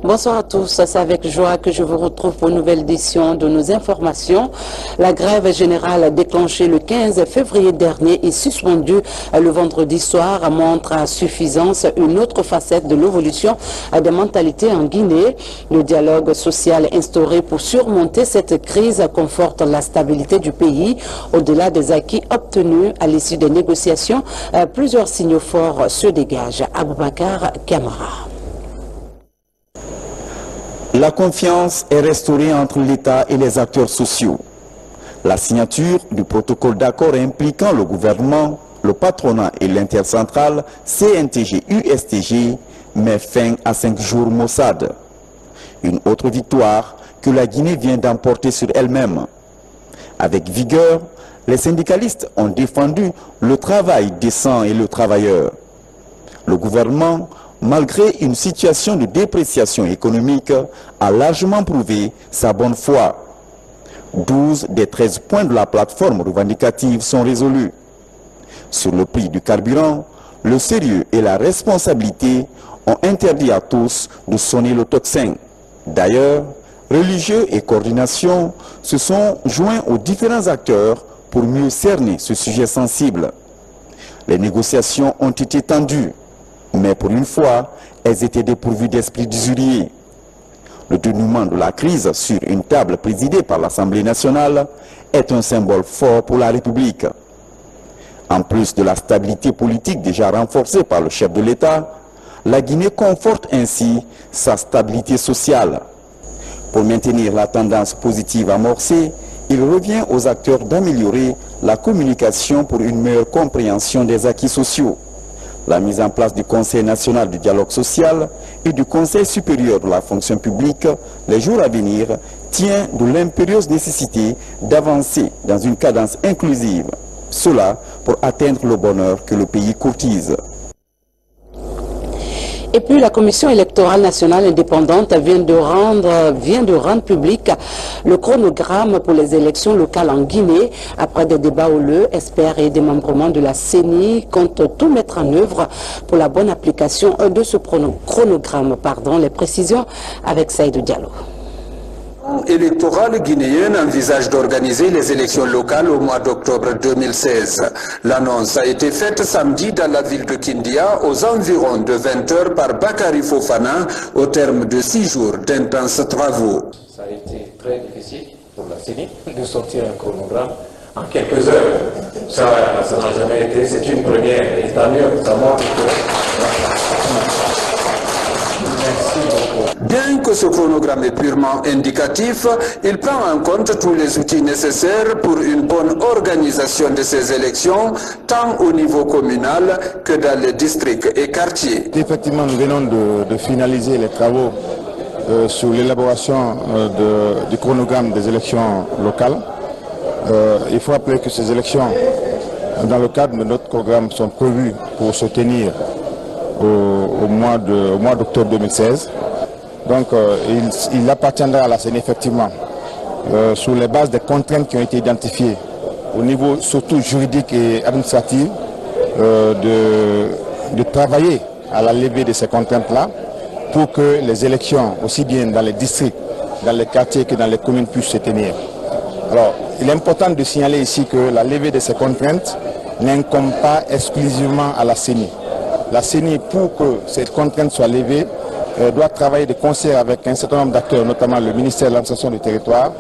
Bonsoir à tous, c'est avec joie que je vous retrouve pour une nouvelle édition de nos informations. La grève générale déclenchée le 15 février dernier et suspendue le vendredi soir montre à suffisance une autre facette de l'évolution des mentalités en Guinée. Le dialogue social instauré pour surmonter cette crise conforte la stabilité du pays. Au-delà des acquis obtenus à l'issue des négociations, plusieurs signaux forts se dégagent. Aboubakar Kamara. La confiance est restaurée entre l'État et les acteurs sociaux. La signature du protocole d'accord impliquant le gouvernement, le patronat et l'intercentrale CNTG-USTG met fin à 5 jours maussades. Une autre victoire que la Guinée vient d'emporter sur elle-même. Avec vigueur, les syndicalistes ont défendu le travail décent et le travailleur. Le gouvernement, malgré une situation de dépréciation économique, a largement prouvé sa bonne foi. 12 des 13 points de la plateforme revendicative sont résolus. Sur le prix du carburant, le sérieux et la responsabilité ont interdit à tous de sonner le tocsin. D'ailleurs, religieux et coordination se sont joints aux différents acteurs pour mieux cerner ce sujet sensible. Les négociations ont été tendues. Mais pour une fois, elles étaient dépourvues d'esprit d'usurier. Le dénouement de la crise sur une table présidée par l'Assemblée nationale est un symbole fort pour la République. En plus de la stabilité politique déjà renforcée par le chef de l'État, la Guinée conforte ainsi sa stabilité sociale. Pour maintenir la tendance positive amorcée, il revient aux acteurs d'améliorer la communication pour une meilleure compréhension des acquis sociaux. La mise en place du Conseil national du dialogue social et du Conseil supérieur de la fonction publique, les jours à venir, tient de l'impérieuse nécessité d'avancer dans une cadence inclusive. Cela pour atteindre le bonheur que le pays courtise. Et puis la Commission électorale nationale indépendante vient de rendre public le chronogramme pour les élections locales en Guinée. Après des débats houleux, experts et démembrements de la CENI comptent tout mettre en œuvre pour la bonne application de ce chronogramme. Les précisions avec Saïdou Diallo. Électorale guinéenne envisage d'organiser les élections locales au mois d'octobre 2016. L'annonce a été faite samedi dans la ville de Kindia aux environs de 20 h par Bakary Fofana au terme de 6 jours d'intenses travaux. Ça a été très difficile pour la CENI de sortir un chronogramme en quelques heures. Ça n'a jamais été, c'est une première et tant mieux, ça montre que... Bien que ce chronogramme est purement indicatif, il prend en compte tous les outils nécessaires pour une bonne organisation de ces élections, tant au niveau communal que dans les districts et quartiers. Effectivement, nous venons de finaliser les travaux sur l'élaboration du chronogramme des élections locales. Il faut rappeler que ces élections, dans le cadre de notre programme, sont prévues pour se tenir au mois d'octobre 2016. Donc il appartiendra à la CENI effectivement, sur les bases des contraintes qui ont été identifiées au niveau surtout juridique et administratif, de travailler à la levée de ces contraintes-là pour que les élections, aussi bien dans les districts, dans les quartiers que dans les communes, puissent se tenir. Alors, il est important de signaler ici que la levée de ces contraintes n'incombe pas exclusivement à la CENI. La CENI, pour que ces contraintes soient levées, doit travailler de concert avec un certain nombre d'acteurs, notamment le ministère de l'administration du territoire,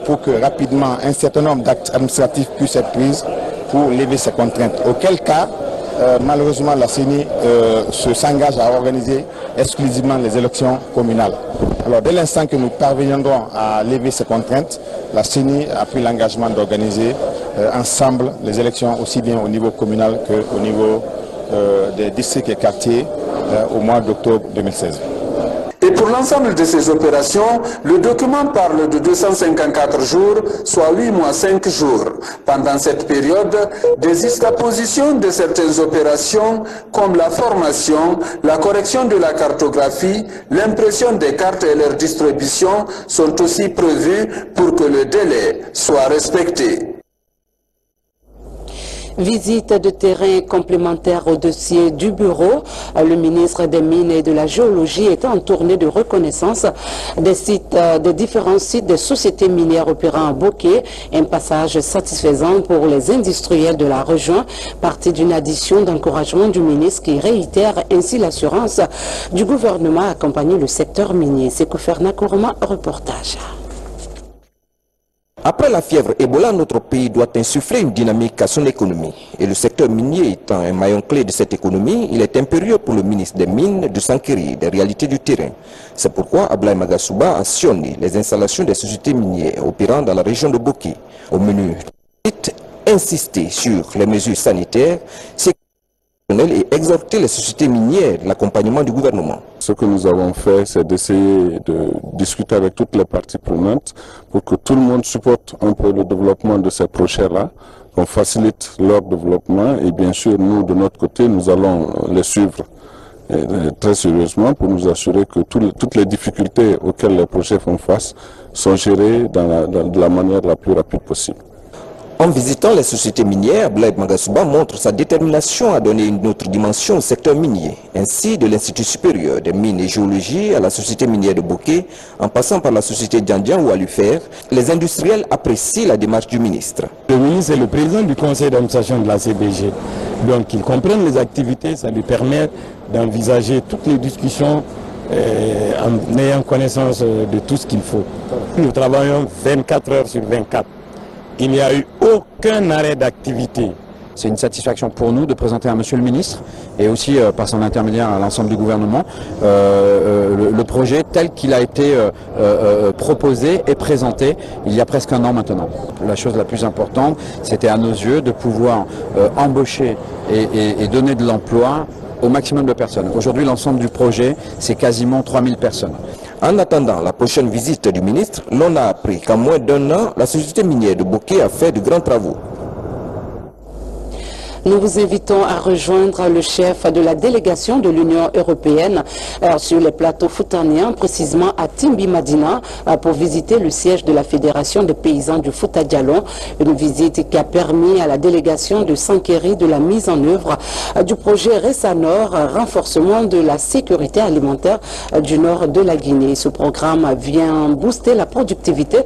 pour que rapidement un certain nombre d'actes administratifs puissent être pris pour lever ces contraintes. Auquel cas, malheureusement, la CENI s'engage à organiser exclusivement les élections communales. Alors, dès l'instant que nous parviendrons à lever ces contraintes, la CENI a pris l'engagement d'organiser ensemble les élections aussi bien au niveau communal qu'au niveau des districts et quartiers au mois d'octobre 2016. Et pour l'ensemble de ces opérations, le document parle de 254 jours, soit 8 mois 5 jours. Pendant cette période, des juxtapositions de certaines opérations, comme la formation, la correction de la cartographie, l'impression des cartes et leur distribution, sont aussi prévues pour que le délai soit respecté. Visite de terrain complémentaire au dossier du bureau. Le ministre des Mines et de la Géologie est en tournée de reconnaissance des différents sites des sociétés minières opérant à Boké. Un passage satisfaisant pour les industriels de la région, partie d'une addition d'encouragement du ministre qui réitère ainsi l'assurance du gouvernement à accompagner le secteur minier. C'est Kouferna Kourma, reportage. Après la fièvre Ebola, notre pays doit insuffler une dynamique à son économie. Et le secteur minier étant un maillon clé de cette économie, il est impérieux pour le ministre des Mines de s'enquérir des réalités du terrain. C'est pourquoi Ablaye Magasuba a sillonné les installations des sociétés minières opérant dans la région de Boké. Au menu, insister sur les mesures sanitaires, et exhorter les sociétés minières l'accompagnement du gouvernement. Ce que nous avons fait, c'est d'essayer de discuter avec toutes les parties prenantes pour que tout le monde supporte un peu le développement de ces projets-là, qu'on facilite leur développement et bien sûr, nous, de notre côté, nous allons les suivre très sérieusement pour nous assurer que toutes les difficultés auxquelles les projets font face sont gérées de la manière la plus rapide possible. En visitant les sociétés minières, Ablaye Magasuba montre sa détermination à donner une autre dimension au secteur minier. Ainsi, de l'Institut supérieur des mines et géologie à la société minière de Boké, en passant par la société Djandian ou Alufer, les industriels apprécient la démarche du ministre. Le ministre est le président du conseil d'administration de la CBG. Donc, il comprenne les activités, ça lui permet d'envisager toutes les discussions en ayant connaissance de tout ce qu'il faut. Nous travaillons 24 heures sur 24. Il n'y a eu aucun arrêt d'activité. C'est une satisfaction pour nous de présenter à Monsieur le ministre et aussi par son intermédiaire à l'ensemble du gouvernement le projet tel qu'il a été proposé et présenté il y a presque un an maintenant. La chose la plus importante, c'était à nos yeux de pouvoir embaucher et donner de l'emploi au maximum de personnes. Aujourd'hui, l'ensemble du projet, c'est quasiment 3000 personnes. En attendant la prochaine visite du ministre, l'on a appris qu'en moins d'un an, la société minière de Boké a fait de grands travaux. Nous vous invitons à rejoindre le chef de la délégation de l'Union européenne sur les plateaux foutaniens, précisément à Timbi Madina, pour visiter le siège de la Fédération des paysans du Fouta Djallon. Une visite qui a permis à la délégation de s'enquérir de la mise en œuvre du projet Ressanor, renforcement de la sécurité alimentaire du nord de la Guinée. Ce programme vient booster la productivité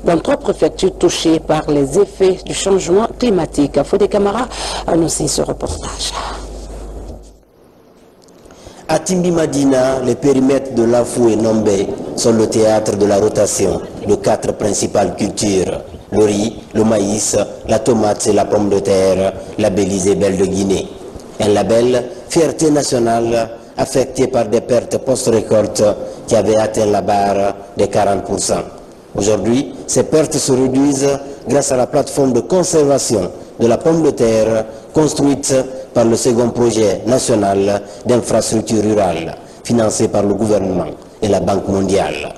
dans 3 préfectures touchées par les effets du changement climatique. Fodé Camara annonce ce reportage. À Timbi Madina, les périmètres de Lafou et Nombé sont le théâtre de la rotation de 4 principales cultures: le riz, le maïs, la tomate et la pomme de terre, labellisé Belle de Guinée. Un label fierté nationale affecté par des pertes post-récolte qui avaient atteint la barre des 40%. Aujourd'hui, ces pertes se réduisent grâce à la plateforme de conservation de la pomme de terre construite par le second projet national d'infrastructure rurale financé par le gouvernement et la Banque mondiale.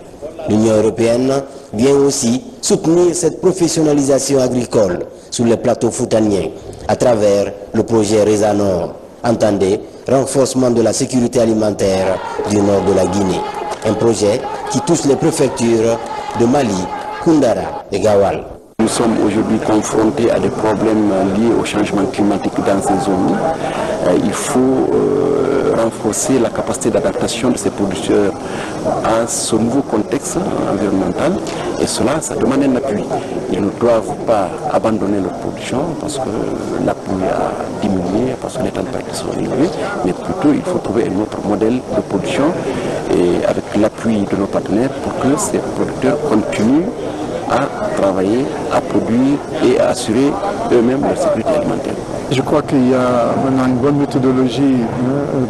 L'Union européenne vient aussi soutenir cette professionnalisation agricole sur les plateaux foutaniens à travers le projet Ressanor, entendez renforcement de la sécurité alimentaire du nord de la Guinée. Un projet qui touche les préfectures de Mali, Koundara et Gawal. Nous sommes aujourd'hui confrontés à des problèmes liés au changement climatique dans ces zones. Il faut renforcer la capacité d'adaptation de ces producteurs à ce nouveau contexte environnemental et cela, ça demande un appui. Ils ne doivent pas abandonner leur production parce que l'appui a diminué, parce que les températures sont élevées, mais plutôt il faut trouver un autre modèle de production et avec l'appui de nos partenaires pour que ces producteurs continuent à travailler, à produire et à assurer eux-mêmes leur sécurité alimentaire. Je crois qu'il y a maintenant une bonne méthodologie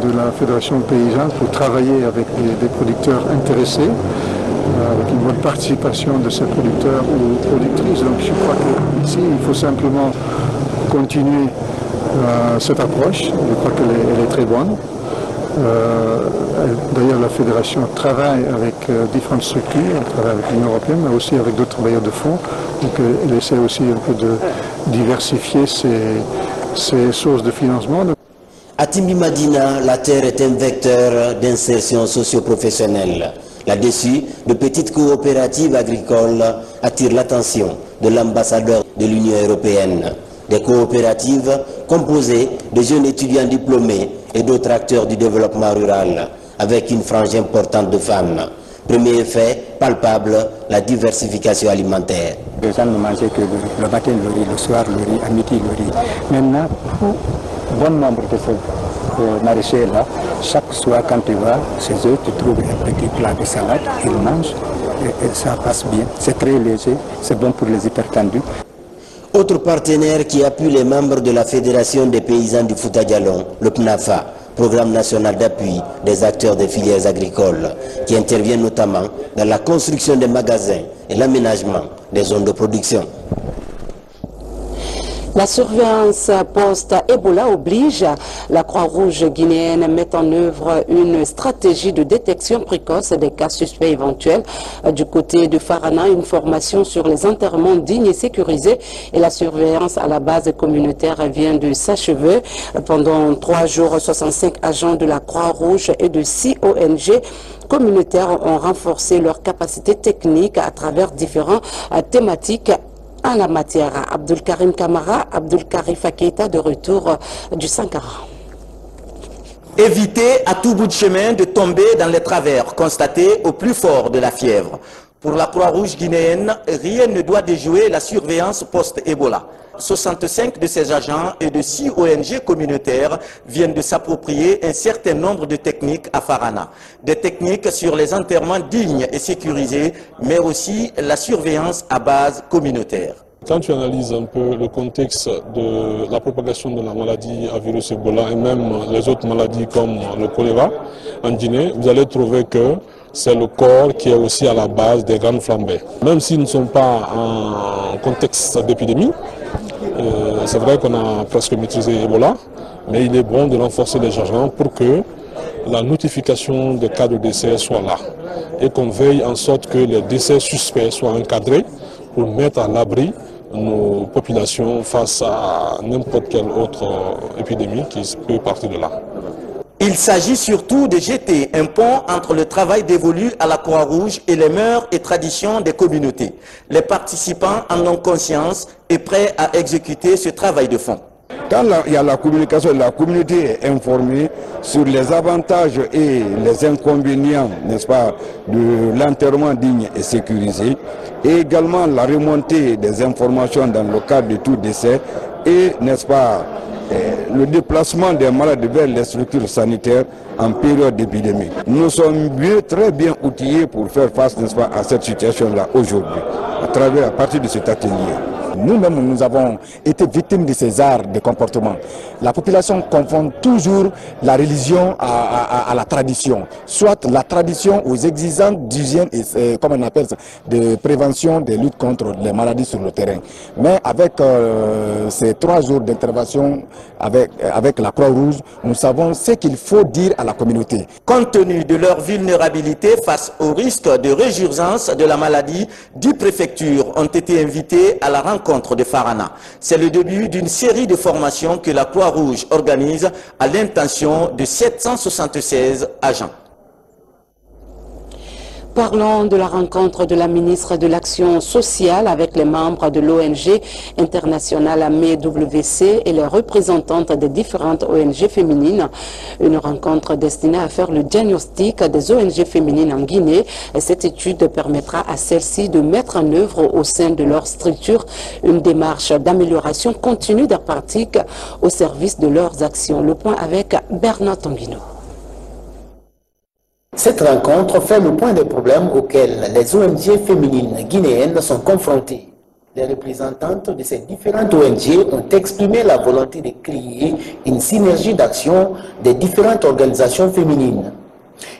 de la Fédération paysanne pour travailler avec des producteurs intéressés, avec une bonne participation de ces producteurs ou productrices. Donc je crois qu'ici, il faut simplement continuer cette approche. Je crois qu'elle est très bonne. D'ailleurs, la Fédération travaille avec différentes structures, elle travaille avec l'Union européenne, mais aussi avec d'autres bailleurs de fonds. Donc, elle essaie aussi un peu de diversifier ses sources de financement. À Timbi Madina, la terre est un vecteur d'insertion socio-professionnelle. Là-dessus, de petites coopératives agricoles attirent l'attention de l'ambassadeur de l'Union européenne. Des coopératives composées de jeunes étudiants diplômés et d'autres acteurs du développement rural, avec une frange importante de femmes. Premier effet palpable, la diversification alimentaire. Les gens ne mangeaient que le matin le riz, le soir le riz, à midi le riz. Maintenant, pour bon nombre de ces maraîchers-là, chaque soir quand tu vas chez eux, tu trouves un petit plat de salade, ils mangent et ça passe bien. C'est très léger, c'est bon pour les hypertendus. Autre partenaire qui appuie les membres de la Fédération des paysans du Fouta Djallon, le PNAFA, Programme national d'appui des acteurs des filières agricoles, qui intervient notamment dans la construction des magasins et l'aménagement des zones de production. La surveillance post-Ebola oblige. La Croix-Rouge guinéenne met en œuvre une stratégie de détection précoce des cas suspects éventuels. Du côté de Farana, une formation sur les enterrements dignes et sécurisés et la surveillance à la base communautaire vient de s'achever. Pendant 3 jours, 65 agents de la Croix-Rouge et de 6 ONG communautaires ont renforcé leurs capacités techniques à travers différentes thématiques en la matière. Abdul Karim Kamara, Abdul Karif Keita de retour du Sankara. Éviter à tout bout de chemin de tomber dans les travers constatés au plus fort de la fièvre. Pour la Croix-Rouge guinéenne, rien ne doit déjouer la surveillance post-Ebola. 65 de ces agents et de 6 ONG communautaires viennent de s'approprier un certain nombre de techniques à Farana. Des techniques sur les enterrements dignes et sécurisés, mais aussi la surveillance à base communautaire. Quand tu analyses un peu le contexte de la propagation de la maladie à virus Ebola et même les autres maladies comme le choléra en Guinée, vous allez trouver que c'est le corps qui est aussi à la base des grandes flambées. Même s'ils ne sont pas en contexte d'épidémie, c'est vrai qu'on a presque maîtrisé Ebola, mais il est bon de renforcer les agents pour que la notification des cas de décès soit là et qu'on veille en sorte que les décès suspects soient encadrés pour mettre à l'abri nos populations face à n'importe quelle autre épidémie qui peut partir de là. Il s'agit surtout de jeter un pont entre le travail dévolu à la Croix-Rouge et les mœurs et traditions des communautés. Les participants en ont conscience et prêts à exécuter ce travail de fond. Quand il y a la communication, la communauté est informée sur les avantages et les inconvénients, n'est-ce pas, de l'enterrement digne et sécurisé, et également la remontée des informations dans le cadre de tout décès, et, n'est-ce pas, le déplacement des malades vers les structures sanitaires en période d'épidémie. Nous sommes très bien outillés pour faire face, n'est-ce pas, à cette situation-là aujourd'hui, à partir de cet atelier. Nous-mêmes, nous avons été victimes de ces arts de comportement. La population confond toujours la religion à la tradition, soit la tradition aux exigences d'hygiène et, comme on appelle ça, de prévention des luttes contre les maladies sur le terrain. Mais avec ces 3 jours d'intervention avec la Croix-Rouge, nous savons ce qu'il faut dire à la communauté. Compte tenu de leur vulnérabilité face au risque de résurgence de la maladie, 10 préfectures ont été invitées à la rencontre de Farana. C'est le début d'une série de formations que la Croix-Rouge organise à l'intention de 776 agents. Parlons de la rencontre de la ministre de l'Action sociale avec les membres de l'ONG internationale AMEWC et les représentantes des différentes ONG féminines. Une rencontre destinée à faire le diagnostic des ONG féminines en Guinée. Et cette étude permettra à celles-ci de mettre en œuvre au sein de leur structure une démarche d'amélioration continue des pratiques au service de leurs actions. Le point avec Bernard Tonguino. Cette rencontre fait le point des problèmes auxquels les ONG féminines guinéennes sont confrontées. Les représentantes de ces différentes ONG ont exprimé la volonté de créer une synergie d'action des différentes organisations féminines.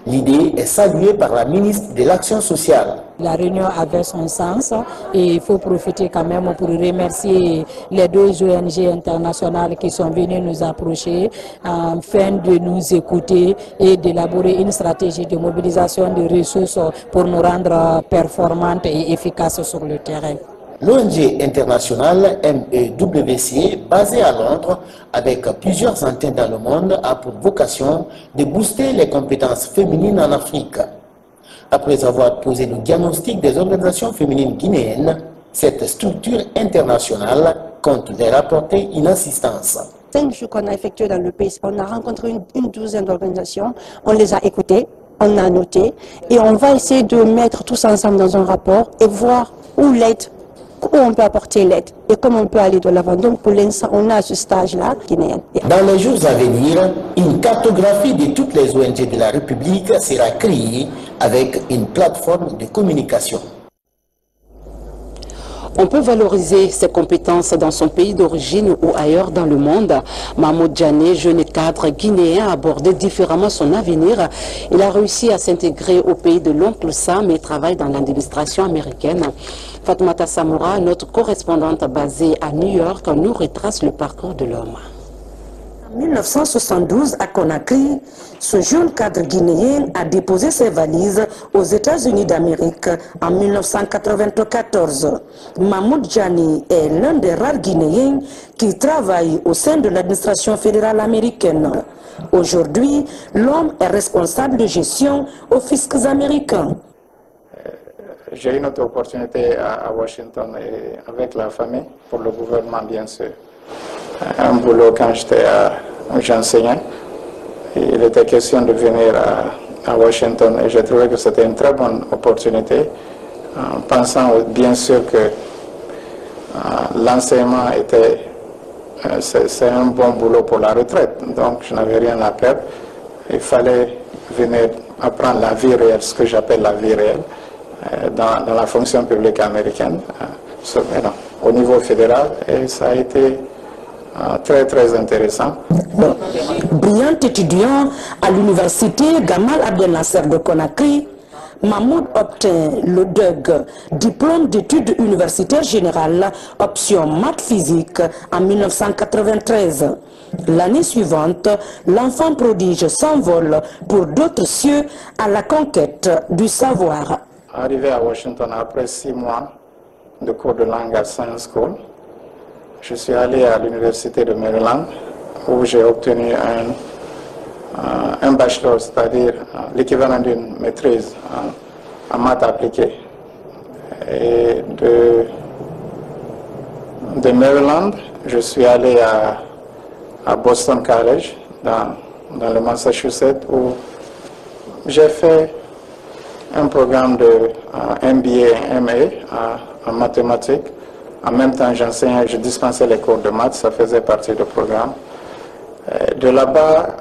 L'idée est saluée par la ministre de l'Action sociale. La réunion avait son sens et il faut profiter quand même pour remercier les 2 ONG internationales qui sont venues nous approcher afin de nous écouter et d'élaborer une stratégie de mobilisation de ressources pour nous rendre performantes et efficaces sur le terrain. L'ONG internationale MEWC, basée à Londres, avec plusieurs antennes dans le monde, a pour vocation de booster les compétences féminines en Afrique. Après avoir posé le diagnostic des organisations féminines guinéennes, cette structure internationale compte de rapporter une assistance. 5 jours qu'on a effectué dans le pays, on a rencontré une douzaine d'organisations, on les a écoutées, on a noté, et on va essayer de mettre tous ensemble dans un rapport et voir où l'aide, où on peut apporter l'aide et comment on peut aller de l'avant. Donc pour l'instant, on a ce stage-là guinéen. Dans les jours à venir, une cartographie de toutes les ONG de la République sera créée avec une plateforme de communication. On peut valoriser ses compétences dans son pays d'origine ou ailleurs dans le monde. Mahmoud Djane, jeune cadre guinéen, a abordé différemment son avenir. Il a réussi à s'intégrer au pays de l'oncle Sam et travaille dans l'administration américaine. Fatoumata Samoura, notre correspondante basée à New York, nous retrace le parcours de l'homme. En 1972, à Conakry, ce jeune cadre guinéen a déposé ses valises aux États-Unis d'Amérique en 1994. Mahmoud Djane est l'un des rares Guinéens qui travaille au sein de l'administration fédérale américaine. Aujourd'hui, l'homme est responsable de gestion aux fiscs américains. J'ai eu une autre opportunité à Washington et avec la famille, pour le gouvernement bien sûr. Un boulot quand j'enseignais. Il était question de venir à Washington et j'ai trouvé que c'était une très bonne opportunité, en pensant bien sûr que l'enseignement c'est un bon boulot pour la retraite, donc je n'avais rien à perdre. Il fallait venir apprendre la vie réelle, ce que j'appelle la vie réelle, dans la fonction publique américaine, au niveau fédéral, et ça a été très intéressant. Brillant étudiant à l'université Gamal Abdel Nasser de Conakry, Mahmoud obtient le DUG, diplôme d'études universitaires générales, option maths physique, en 1993. L'année suivante, l'enfant prodige s'envole pour d'autres cieux à la conquête du savoir. Arrivé à Washington après 6 mois de cours de langue à Science School, je suis allé à l'université de Maryland où j'ai obtenu un bachelor, c'est-à-dire l'équivalent d'une maîtrise en maths appliquées. Et de Maryland, je suis allé à Boston College, dans le Massachusetts, où j'ai fait un programme de MBA et MA en mathématiques. En même temps, j'enseignais, je dispensais les cours de maths, ça faisait partie du programme. De là-bas,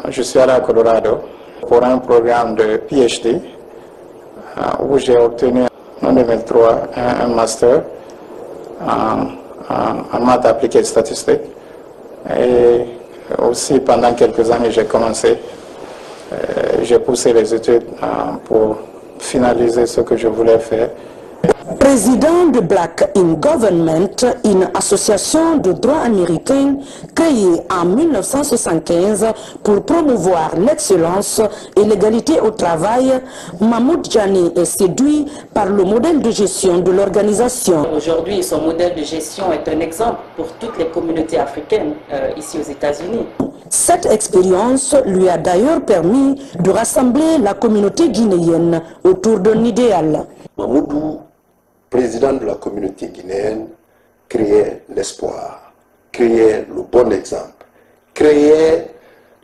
je suis allé à Colorado pour un programme de PhD où j'ai obtenu en 2003 un master en maths appliquées et statistiques. Et aussi, pendant quelques années, j'ai poussé les études pour finaliser ce que je voulais faire. Président de Black in Government, une association de droit américain créée en 1975 pour promouvoir l'excellence et l'égalité au travail, Mahmoud Djane est séduit par le modèle de gestion de l'organisation. Aujourd'hui, son modèle de gestion est un exemple pour toutes les communautés africaines ici aux États-Unis. Cette expérience lui a d'ailleurs permis de rassembler la communauté guinéenne autour d'un idéal. Mahmoudou, président de la communauté guinéenne, créait l'espoir, créait le bon exemple, créait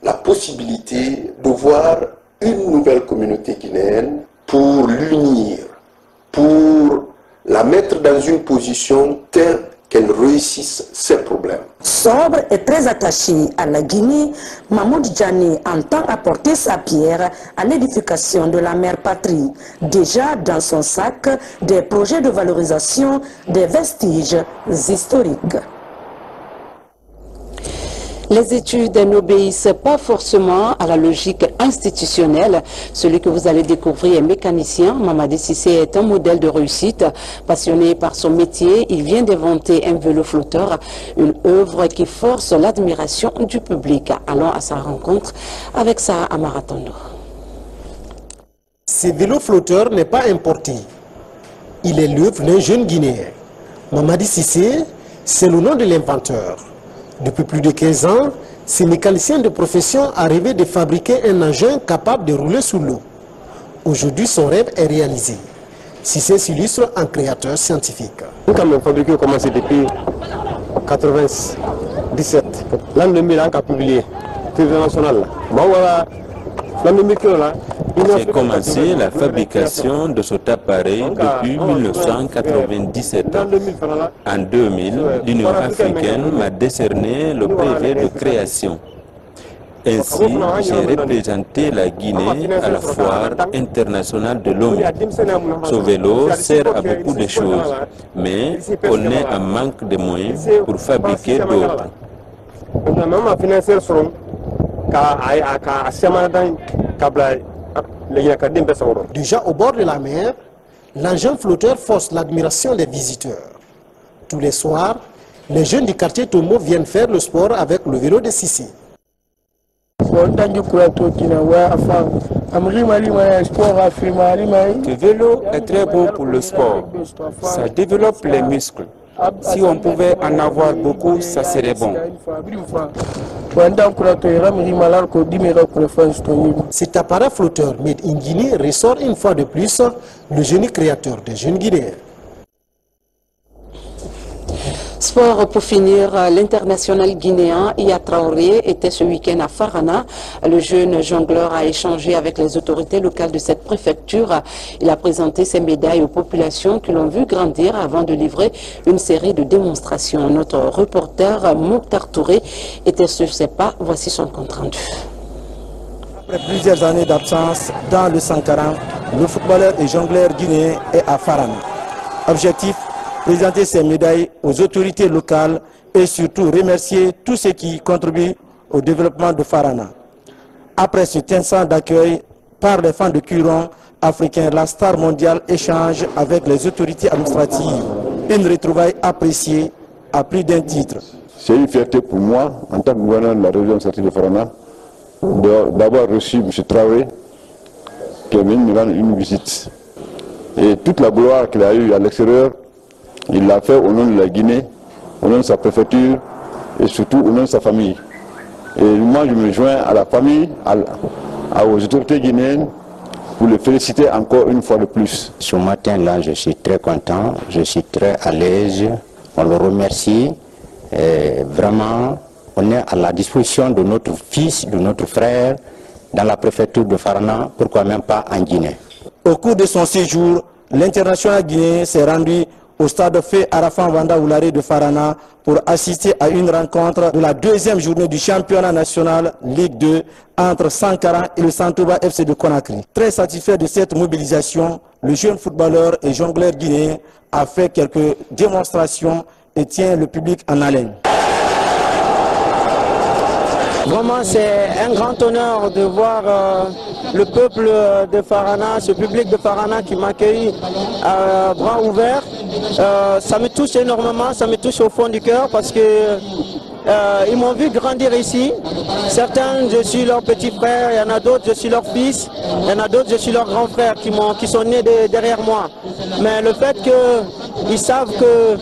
la possibilité de voir une nouvelle communauté guinéenne pour l'unir, pour la mettre dans une position telle qu'elle réussisse ses problèmes. Sobre et très attaché à la Guinée, Mahmoud Djane entend apporter sa pierre à l'édification de la mère patrie. Déjà dans son sac, des projets de valorisation des vestiges historiques. Les études n'obéissent pas forcément à la logique institutionnelle. Celui que vous allez découvrir est mécanicien. Mamadi Sissé est un modèle de réussite. Passionné par son métier, il vient d'inventer un vélo flotteur, une œuvre qui force l'admiration du public. Allons à sa rencontre avec Sarah Amaratondo. Ce vélo flotteur n'est pas importé. Il est l'œuvre d'un jeune Guinéen. Mamadi Sissé, c'est le nom de l'inventeur. Depuis plus de 15 ans, ce mécanicien de profession a rêvé de fabriquer un engin capable de rouler sous l'eau. Aujourd'hui, son rêve est réalisé. Sissé s'illustre en créateur scientifique. Quand mon fabriqué a commencé depuis 1997. L'an 2000, on a publié. National. Bon, voilà. J'ai commencé la fabrication de cet appareil depuis 1997. En 2000, l'Union africaine m'a décerné le brevet de création. Ainsi, j'ai représenté la Guinée à la foire internationale de Lomé. Ce vélo sert à beaucoup de choses, mais on est en manque de moyens pour fabriquer d'autres. Déjà au bord de la mer, l'engin flotteur force l'admiration des visiteurs. Tous les soirs, les jeunes du quartier Tomo viennent faire le sport avec le vélo de Sissi. Ce vélo est très beau pour le sport. Ça développe les muscles. Si on pouvait en avoir beaucoup, ça serait bon. Cet appareil flotteur made in Guinée ressort une fois de plus le génie créateur des jeunes Guinéens. Sport pour finir, l'international guinéen Iya Traoré était ce week-end à Farana. Le jeune jongleur a échangé avec les autorités locales de cette préfecture. Il a présenté ses médailles aux populations qui l'ont vu grandir avant de livrer une série de démonstrations. Notre reporter Mokhtar Touré était sur ses pas. Voici son compte rendu. Après plusieurs années d'absence dans le Sankara, le footballeur et jongleur guinéen est à Farana. Objectif: présenter ses médailles aux autorités locales et surtout remercier tous ceux qui contribuent au développement de Farana. Après cet instant d'accueil par les fans de Curon africains, la star mondiale échange avec les autorités administratives. Une retrouvaille appréciée à plus d'un titre. C'est une fierté pour moi, en tant que gouverneur de la région de Farana, d'avoir reçu M. Traoré, qui est venu me rendre une visite. Et toute la gloire qu'il a eue à l'extérieur, il l'a fait au nom de la Guinée, au nom de sa préfecture et surtout au nom de sa famille. Et moi, je me joins à la famille, aux autorités guinéennes pour les féliciter encore une fois de plus. Ce matin-là, je suis très content, je suis très à l'aise. On le remercie. Et vraiment, on est à la disposition de notre fils, de notre frère, dans la préfecture de Farana, pourquoi même pas en Guinée. Au cours de son séjour, l'international guinéen s'est rendu au stade Fé Arafan Wanda Oulare de Farana pour assister à une rencontre de la deuxième journée du championnat national Ligue 2 entre Sankara et le Santouba FC de Conakry. Très satisfait de cette mobilisation, le jeune footballeur et jongleur guinéen a fait quelques démonstrations et tient le public en haleine. Vraiment, c'est un grand honneur de voir le peuple de Farana, ce public de Farana qui m'accueille à bras ouverts. Ça me touche énormément, ça me touche au fond du cœur parce que ils m'ont vu grandir ici. Certains, je suis leur petit frère, il y en a d'autres, je suis leur fils, il y en a d'autres, je suis leur grand frère qui sont nés derrière moi. Mais le fait qu'ils savent que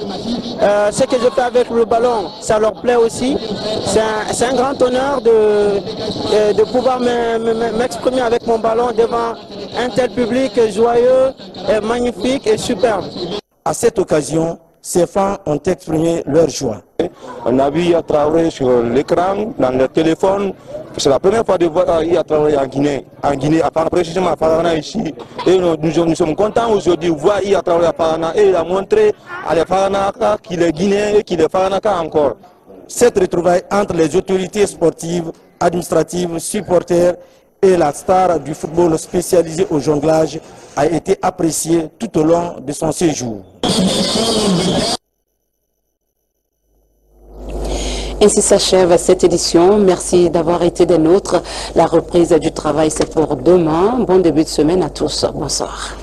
ce que je fais avec le ballon, ça leur plaît aussi. C'est un grand honneur de pouvoir m'exprimer avec mon ballon devant un tel public joyeux, et magnifique et superbe. À cette occasion, ces fans ont exprimé leur joie. On a vu Iya Traoré sur l'écran, dans le téléphone. C'est la première fois de voir Iya Traoré en Guinée, précisément à Farana ici. Et nous sommes contents aujourd'hui de voir Iya Traoré à Farana et il a montré à les Faranaka qu'il est guinéen et qu'il est Faranaka encore. Cette retrouvaille entre les autorités sportives, administratives, supporters et la star du football spécialisé au jonglage a été appréciée tout au long de son séjour. Ainsi s'achève cette édition. Merci d'avoir été des nôtres. La reprise du travail, c'est pour demain. Bon début de semaine à tous. Bonsoir.